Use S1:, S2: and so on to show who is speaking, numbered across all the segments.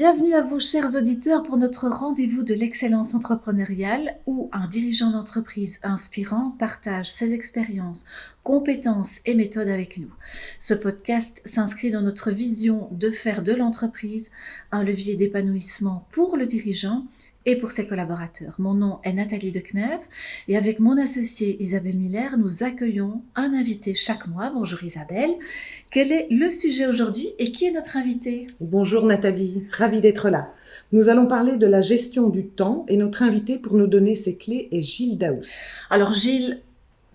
S1: Bienvenue à vous, chers auditeurs, pour notre rendez-vous de l'excellence entrepreneuriale où un dirigeant d'entreprise inspirant partage ses expériences, compétences et méthodes avec nous. Ce podcast s'inscrit dans notre vision de faire de l'entreprise un levier d'épanouissement pour le dirigeant et pour ses collaborateurs. Mon nom est Nathalie Decnève et avec mon associée Isabelle Miller, nous accueillons un invité chaque mois. Bonjour Isabelle. Quel est le sujet aujourd'hui et qui est notre invité ?
S2: Bonjour Nathalie, ravie d'être là. Nous allons parler de la gestion du temps et notre invité pour nous donner ses clés est Gilles Daoust.
S1: Alors Gilles,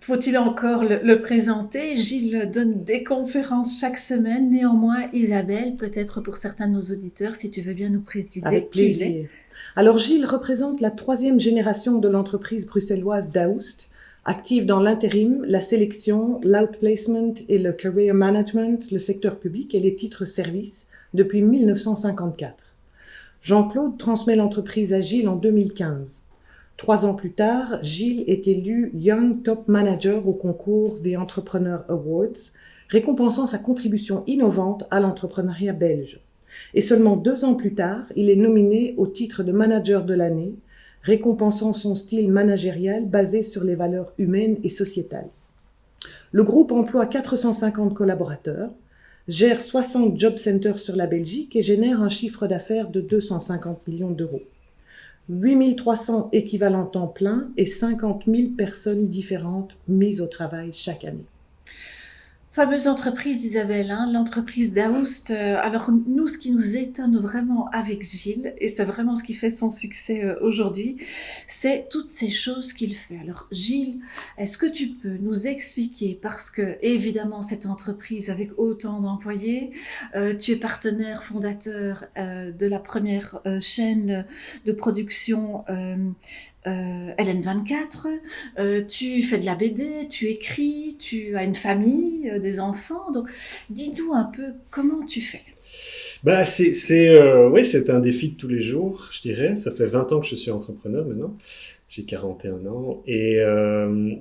S1: faut-il encore le présenter ? Gilles donne des conférences chaque semaine. Néanmoins, Isabelle, peut-être pour certains de nos auditeurs, si tu veux bien nous préciser
S2: Avec
S1: qui il est.
S2: plaisir. Alors Gilles représente la 3e génération de l'entreprise bruxelloise Daoust, active dans l'intérim, la sélection, l'outplacement et le career management, le secteur public et les titres services depuis 1954. Jean-Claude transmet l'entreprise à Gilles en 2015. 3 ans plus tard, Gilles est élu Young Top Manager au concours des Entrepreneur Awards, récompensant sa contribution innovante à l'entrepreneuriat belge. Et seulement 2 ans plus tard, il est nominé au titre de Manager de l'année, récompensant son style managérial basé sur les valeurs humaines et sociétales. Le groupe emploie 450 collaborateurs, gère 60 job centers sur la Belgique et génère un chiffre d'affaires de 250 millions d'euros. 8300 équivalents temps plein et 50 000 personnes différentes mises au travail chaque année.
S1: Fameuse entreprise, Isabelle, l'entreprise Daoust. Alors nous, ce qui nous étonne vraiment avec Gilles, et c'est vraiment ce qui fait son succès aujourd'hui, c'est toutes ces choses qu'il fait. Alors Gilles, est-ce que tu peux nous expliquer, parce que évidemment cette entreprise avec autant d'employés, tu es partenaire fondateur de la première chaîne de production LN24, tu fais de la BD, tu écris, tu as une famille, des enfants. Donc, dis-nous un peu comment tu fais.
S3: Oui, c'est un défi de tous les jours, je dirais. Ça fait 20 ans que je suis entrepreneur maintenant. J'ai 41 ans et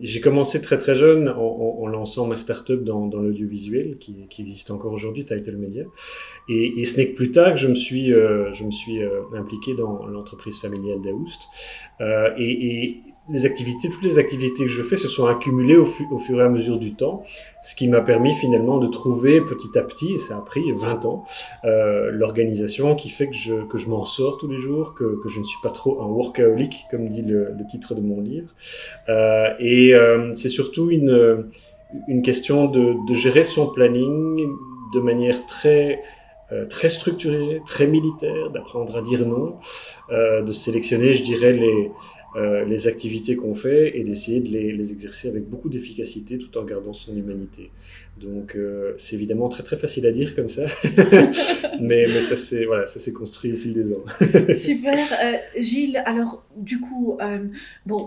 S3: j'ai commencé très très jeune en lançant ma start-up dans l'audiovisuel qui existe encore aujourd'hui, Title Media. Et ce n'est que plus tard que je me suis impliqué dans l'entreprise familiale Daoust. Et toutes les activités que je fais se sont accumulées au fur et à mesure du temps, ce qui m'a permis finalement de trouver petit à petit, et ça a pris 20 ans, l'organisation qui fait que je m'en sors tous les jours, que je ne suis pas trop un workaholic, comme dit le titre de mon livre. C'est surtout une question de gérer son planning de manière très structurée, très militaire, d'apprendre à dire non, de sélectionner, je dirais, les activités qu'on fait et d'essayer de les exercer avec beaucoup d'efficacité tout en gardant son humanité. Donc c'est évidemment très très facile à dire comme ça, mais ça s'est construit au fil des ans.
S1: Super. Gilles, alors du coup,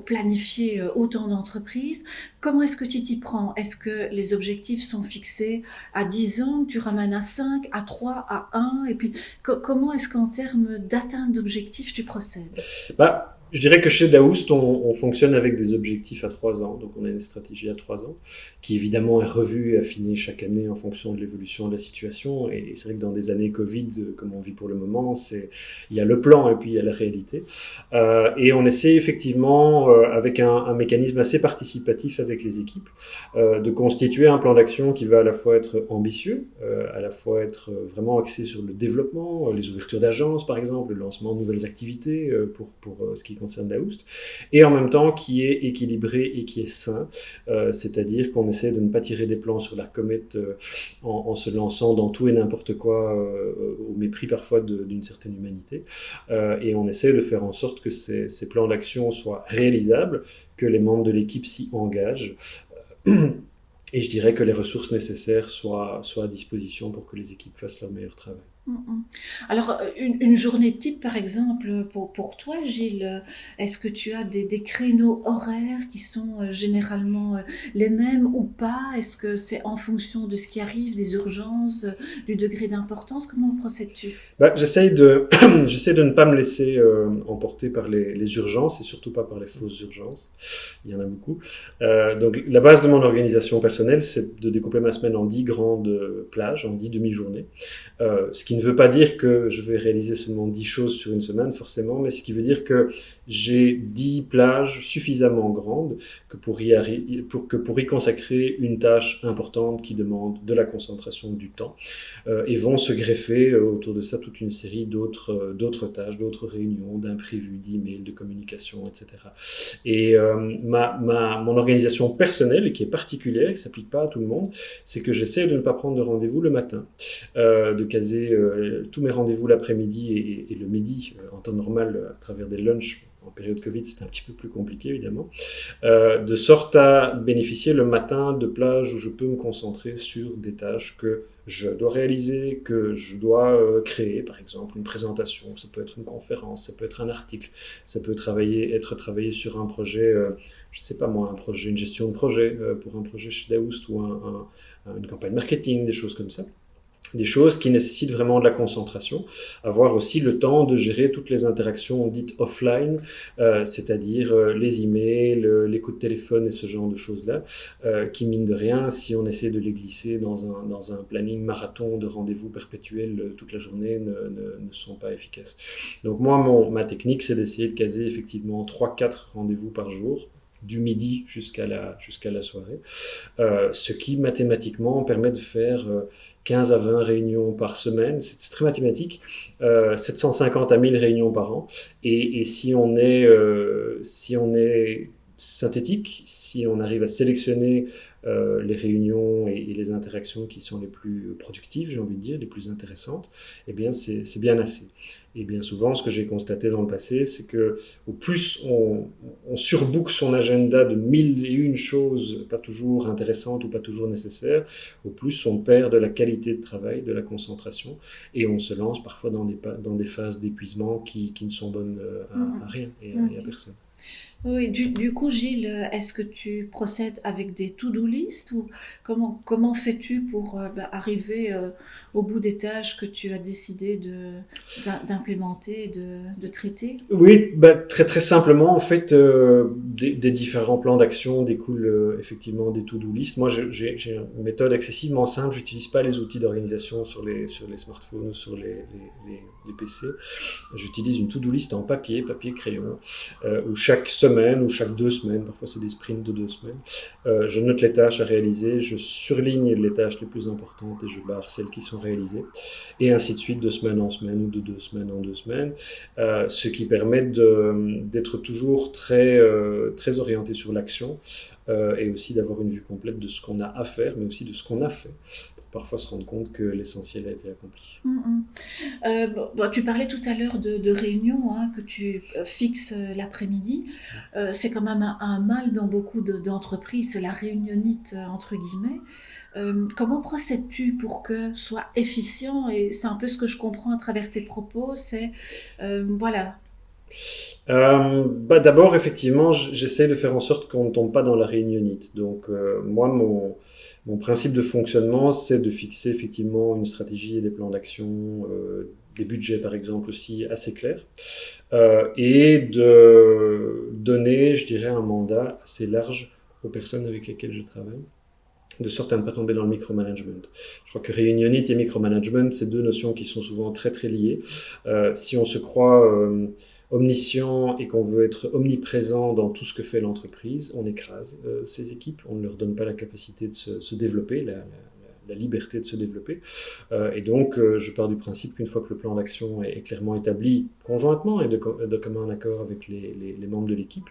S1: planifier autant d'entreprises, comment est-ce que tu t'y prends ? Est-ce que les objectifs sont fixés à 10 ans, tu ramènes à 5, à 3, à 1 ? Et puis comment est-ce qu'en termes d'atteinte d'objectifs, tu procèdes ?
S3: Je dirais que chez Daoust, on fonctionne avec des objectifs à 3 ans. Donc, on a une stratégie à 3 ans qui, évidemment, est revue et affinée chaque année en fonction de l'évolution de la situation. Et c'est vrai que dans des années Covid, comme on vit pour le moment, il y a le plan et puis il y a la réalité. Et on essaie effectivement, avec un mécanisme assez participatif avec les équipes, de constituer un plan d'action qui va à la fois être ambitieux, à la fois être vraiment axé sur le développement, les ouvertures d'agences, par exemple, le lancement de nouvelles activités pour ce qui concerne Daoust, et en même temps qui est équilibré et qui est sain, c'est-à-dire qu'on essaie de ne pas tirer des plans sur la comète en se lançant dans tout et n'importe quoi au mépris parfois d'une certaine humanité, et on essaie de faire en sorte que ces plans d'action soient réalisables, que les membres de l'équipe s'y engagent, et je dirais que les ressources nécessaires soient à disposition pour que les équipes fassent leur meilleur travail.
S1: Alors, une journée type, par exemple, pour toi, Gilles, est-ce que tu as des créneaux horaires qui sont généralement les mêmes ou pas ? Est-ce que c'est en fonction de ce qui arrive, des urgences, du degré d'importance ? Comment procèdes-tu ?
S3: J'essaie de ne pas me laisser emporter par les urgences et surtout pas par les fausses urgences. Il y en a beaucoup. Donc, la base de mon organisation personnelle, c'est de découper ma semaine en 10 grandes plages, en 10 demi-journées. Ce qui ne veut pas dire que je vais réaliser seulement 10 choses sur une semaine, forcément, mais ce qui veut dire que j'ai 10 plages suffisamment grandes que pour y consacrer une tâche importante qui demande de la concentration, du temps, et vont se greffer autour de ça toute une série d'autres tâches, d'autres réunions, d'imprévus, d'emails, de communication, etc. Et mon organisation personnelle, qui est particulière, qui ne s'applique pas à tout le monde, c'est que j'essaie de ne pas prendre de rendez-vous le matin, de caser tous mes rendez-vous l'après-midi et le midi, en temps normal, à travers des lunchs. En période Covid, c'est un petit peu plus compliqué, évidemment, de sorte à bénéficier le matin de plages où je peux me concentrer sur des tâches que je dois réaliser, que je dois créer, par exemple une présentation, ça peut être une conférence, ça peut être un article, ça peut être travaillé sur un projet, je ne sais pas moi, une gestion de projet, pour un projet chez Daoust ou une campagne marketing, des choses comme ça. Des choses qui nécessitent vraiment de la concentration, avoir aussi le temps de gérer toutes les interactions dites offline, c'est-à-dire les emails, les coups de téléphone et ce genre de choses-là, qui mine de rien, si on essaie de les glisser dans un planning marathon de rendez-vous perpétuels toute la journée, ne sont pas efficaces. Donc moi, ma technique, c'est d'essayer de caser effectivement 3-4 rendez-vous par jour, du midi jusqu'à la soirée, ce qui mathématiquement permet de faire 15 à 20 réunions par semaine, c'est très mathématique, 750 à 1000 réunions par an, et si on est synthétique, si on arrive à sélectionner les réunions et les interactions qui sont les plus productives, j'ai envie de dire, les plus intéressantes, eh bien c'est bien assez. Et bien souvent, ce que j'ai constaté dans le passé, c'est que au plus on surbook son agenda de 1001 choses, pas toujours intéressantes ou pas toujours nécessaires, au plus on perd de la qualité de travail, de la concentration, et on se lance parfois dans des phases d'épuisement qui ne sont bonnes à rien et à personne.
S1: Oui, du coup, Gilles, est-ce que tu procèdes avec des to-do list ou comment fais-tu pour arriver au bout des tâches que tu as décidé d'implémenter, de traiter?
S3: Oui, très très simplement, en fait, des différents plans d'action découlent effectivement des to-do list. Moi, j'ai une méthode excessivement simple. J'utilise pas les outils d'organisation sur les smartphones ou sur les PC. J'utilise une to-do list en papier crayon, où chaque semaine ou chaque 2 semaines, parfois c'est des sprints de 2 semaines, je note les tâches à réaliser, je surligne les tâches les plus importantes et je barre celles qui sont réalisées, et ainsi de suite, de semaine en semaine ou de 2 semaines en 2 semaines, ce qui permet d'être toujours très orienté sur l'action, et aussi d'avoir une vue complète de ce qu'on a à faire, mais aussi de ce qu'on a fait, pour parfois se rendre compte que l'essentiel a été accompli.
S1: Tu parlais tout à l'heure de réunions que tu fixes l'après-midi. C'est quand même un mal dans beaucoup d'entreprises, c'est la réunionnite entre guillemets. Comment procèdes-tu pour que ce soit efficient? Et c'est un peu ce que je comprends à travers tes propos, c'est voilà.
S3: D'abord, effectivement, j'essaie de faire en sorte qu'on ne tombe pas dans la réunionnite. Donc, moi, mon principe de fonctionnement, c'est de fixer effectivement une stratégie et des plans d'action, des budgets par exemple aussi assez clairs, et de donner, je dirais, un mandat assez large aux personnes avec lesquelles je travaille, de sorte à ne pas tomber dans le micromanagement. Je crois que réunionnite et micromanagement, c'est 2 notions qui sont souvent très très liées. Si on se croit omniscient et qu'on veut être omniprésent dans tout ce que fait l'entreprise, on écrase ces équipes, on ne leur donne pas la capacité de se développer, la liberté de se développer. Et donc, je pars du principe qu'une fois que le plan d'action est clairement établi, conjointement et de commun accord avec les membres de l'équipe,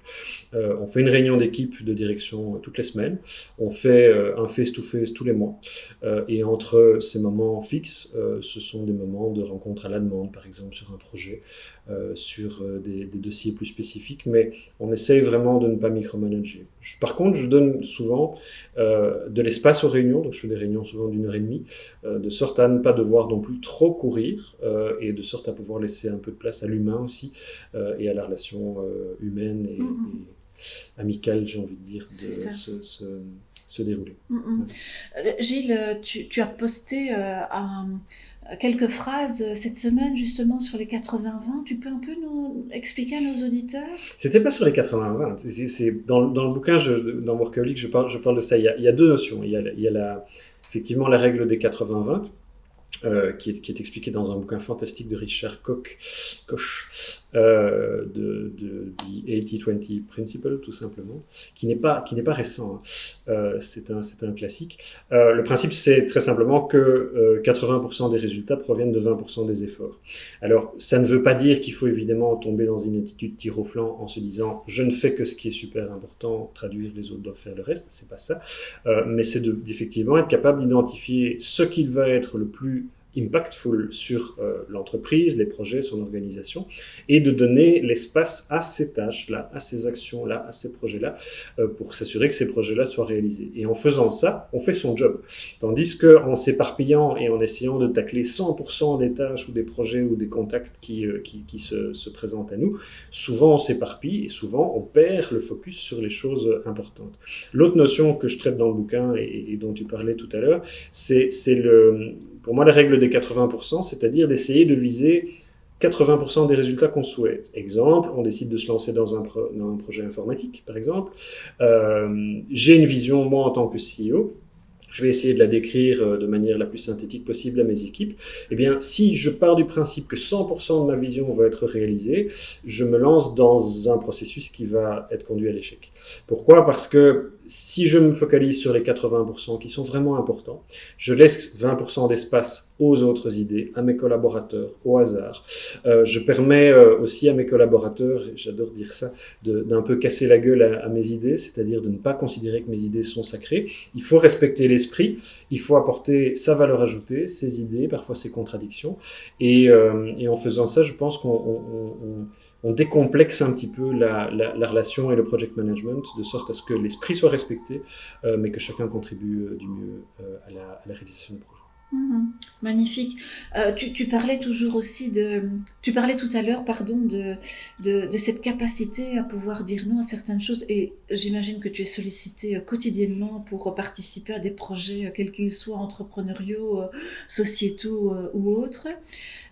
S3: on fait une réunion d'équipe de direction toutes les semaines, on fait un face-to-face tous les mois, et entre ces moments fixes, ce sont des moments de rencontre à la demande, par exemple sur un projet, sur des dossiers plus spécifiques, mais on essaye vraiment de ne pas micromanager. Par contre, je donne souvent de l'espace aux réunions, donc je fais des réunions souvent d'1h30, de sorte à ne pas devoir non plus trop courir, et de sorte à pouvoir laisser un peu de place à l'humain aussi, et à la relation humaine et amicale, j'ai envie de dire, de se dérouler.
S1: Gilles, tu as posté quelques phrases cette semaine justement sur les 80-20. Tu peux un peu nous expliquer à nos auditeurs?
S3: C'était pas sur les 80-20. C'est dans le bouquin, dans Workaholic, je parle de ça. Il y a 2 notions. Il y a effectivement la règle des 80-20, qui est expliqué dans un bouquin fantastique de Richard Koch, de The 80-20 Principle, tout simplement, qui n'est pas récent, hein. C'est un classique. Le principe, c'est très simplement que 80% des résultats proviennent de 20% des efforts. Alors, ça ne veut pas dire qu'il faut évidemment tomber dans une attitude tir au flanc en se disant « je ne fais que ce qui est super important, traduire, les autres doivent faire le reste », c'est pas ça. Mais c'est d'effectivement être capable d'identifier ce qu'il va être le plus impactful sur l'entreprise, les projets, son organisation, et de donner l'espace à ces tâches-là, à ces actions-là, à ces projets-là, pour s'assurer que ces projets-là soient réalisés. Et en faisant ça, on fait son job. Tandis qu'en s'éparpillant et en essayant de tacler 100% des tâches ou des projets ou des contacts qui se présentent à nous, souvent on s'éparpille et souvent on perd le focus sur les choses importantes. L'autre notion que je traite dans le bouquin et dont tu parlais tout à l'heure, c'est pour moi la règle des 80%, c'est-à-dire d'essayer de viser 80% des résultats qu'on souhaite. Exemple, on décide de se lancer dans un projet informatique, par exemple. J'ai une vision, moi, en tant que CEO. Je vais essayer de la décrire de manière la plus synthétique possible à mes équipes. Eh bien, si je pars du principe que 100% de ma vision va être réalisée, je me lance dans un processus qui va être conduit à l'échec. Pourquoi ? Parce que si je me focalise sur les 80% qui sont vraiment importants, je laisse 20% d'espace aux autres idées, à mes collaborateurs, au hasard. Je permets aussi à mes collaborateurs, et j'adore dire ça, d'un peu casser la gueule à mes idées, c'est-à-dire de ne pas considérer que mes idées sont sacrées. Il faut respecter l'esprit, il faut apporter sa valeur ajoutée, ses idées, parfois ses contradictions. Et en faisant ça, je pense qu'on décomplexe un petit peu la relation et le project management, de sorte à ce que l'esprit soit respecté, mais que chacun contribue du mieux à la réalisation du projet.
S1: Magnifique. Tu parlais toujours aussi tu parlais tout à l'heure, pardon, de cette capacité à pouvoir dire non à certaines choses, et j'imagine que tu es sollicité quotidiennement pour participer à des projets, quels qu'ils soient, entrepreneuriaux, sociétaux ou autres.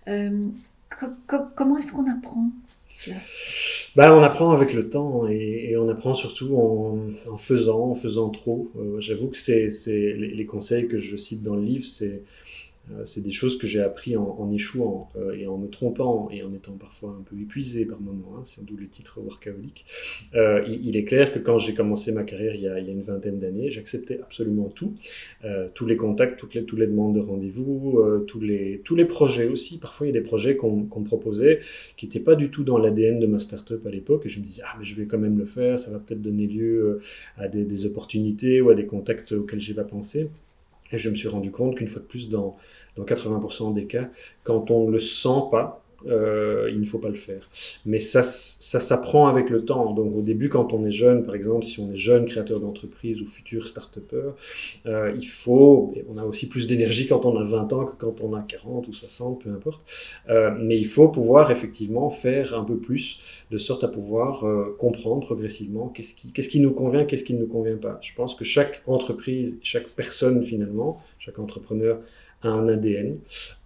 S1: Comment est-ce qu'on apprend cela ?
S3: On apprend avec le temps et on apprend surtout en faisant trop. J'avoue que les conseils que je cite dans le livre, c'est des choses que j'ai appris en échouant et en me trompant et en étant parfois un peu épuisé par moments, hein, c'est d'où le titre Workaholic. Il est clair que quand j'ai commencé ma carrière il y a une vingtaine d'années, j'acceptais absolument tout, tous les contacts, toutes les demandes de rendez-vous, tous les projets aussi. Parfois il y a des projets qu'on me proposait qui n'étaient pas du tout dans l'ADN de ma start-up à l'époque, et je me disais mais je vais quand même le faire, ça va peut-être donner lieu à des opportunités ou à des contacts auxquels j'ai pas pensé. Et je me suis rendu compte qu'une fois de plus, dans 80% des cas, quand on ne le sent pas, il ne faut pas le faire. Mais ça s'apprend avec le temps. Donc au début, quand on est jeune, par exemple, si on est jeune créateur d'entreprise ou futur start-upper, on a aussi plus d'énergie quand on a 20 ans que quand on a 40 ou 60, peu importe. Mais il faut pouvoir effectivement faire un peu plus, de sorte à pouvoir comprendre progressivement qu'est-ce qui nous convient, qu'est-ce qui ne nous convient pas. Je pense que chaque entreprise, chaque personne finalement, chaque entrepreneur a un ADN.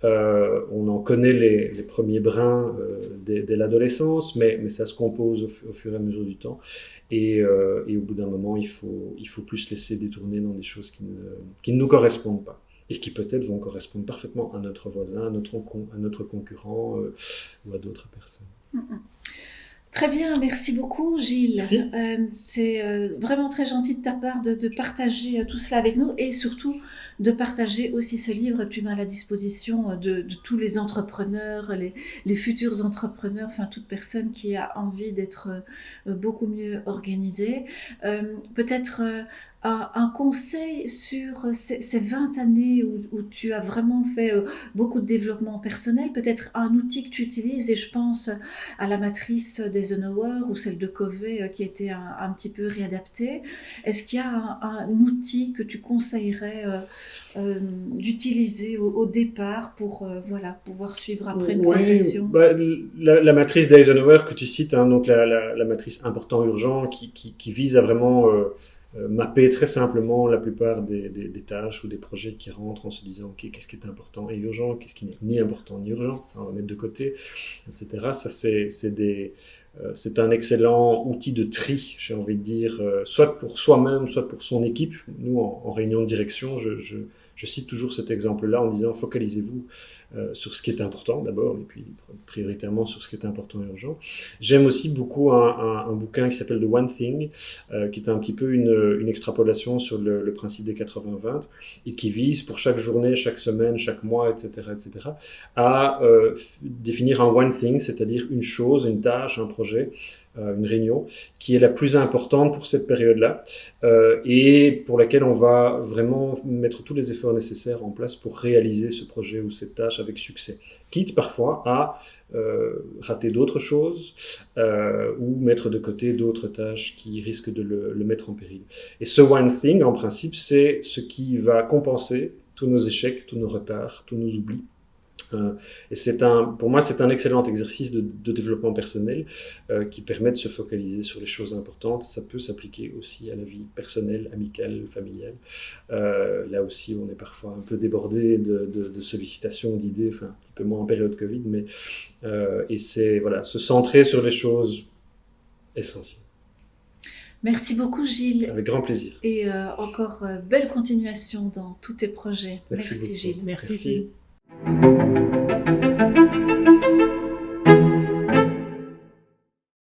S3: On en connaît les premiers brins dès l'adolescence, mais ça se compose au fur et à mesure du temps. Et au bout d'un moment, il faut plus se laisser détourner dans des choses qui ne nous correspondent pas et qui peut-être vont correspondre parfaitement à notre voisin, à notre concurrent ou à d'autres personnes.
S1: Très bien, merci beaucoup Gilles.
S3: Merci.
S1: C'est vraiment très gentil de ta part de partager tout cela avec nous, et surtout de partager aussi ce livre. Tu mets à la disposition de tous les entrepreneurs, les futurs entrepreneurs, enfin toute personne qui a envie d'être beaucoup mieux organisée. Peut-être un conseil sur ces 20 années où tu as vraiment fait beaucoup de développement personnel, peut-être un outil que tu utilises, et je pense à la matrice d'Eisenhower ou celle de Covey qui a été un petit peu réadaptée. Est-ce qu'il y a un outil que tu conseillerais d'utiliser au départ pour pouvoir suivre après une progression ?
S3: La matrice d'Eisenhower que tu cites, hein, donc la matrice important-urgent qui vise à vraiment mapper très simplement la plupart des tâches ou des projets qui rentrent en se disant ok, qu'est-ce qui est important et urgent, qu'est-ce qui n'est ni important ni urgent, ça on va mettre de côté, etc. Ça c'est un excellent outil de tri, j'ai envie de dire, soit pour soi-même, soit pour son équipe. Nous, en réunion de direction, je cite toujours cet exemple-là en disant focalisez-vous sur ce qui est important d'abord, et puis prioritairement sur ce qui est important et urgent. J'aime aussi beaucoup un bouquin qui s'appelle The One Thing, qui est un petit peu une extrapolation sur le principe des 80-20, et qui vise pour chaque journée, chaque semaine, chaque mois, etc., à définir un One Thing, c'est-à-dire une chose, une tâche, un projet, une réunion, qui est la plus importante pour cette période-là, et pour laquelle on va vraiment mettre tous les efforts nécessaires en place pour réaliser ce projet ou cette tâche avec succès, quitte parfois à rater d'autres choses ou mettre de côté d'autres tâches qui risquent de le mettre en péril. Et ce One Thing, en principe, c'est ce qui va compenser tous nos échecs, tous nos retards, tous nos oublis. Et pour moi, c'est un excellent exercice de développement personnel qui permet de se focaliser sur les choses importantes. Ça peut s'appliquer aussi à la vie personnelle, amicale, familiale. Là aussi, on est parfois un peu débordé de sollicitations, d'idées, enfin un petit peu moins en période Covid, mais et c'est voilà, se centrer sur les choses essentielles.
S1: Merci beaucoup Gilles.
S3: Avec grand plaisir.
S1: Et encore belle continuation dans tous tes projets. Merci Gilles.
S2: Merci Gilles.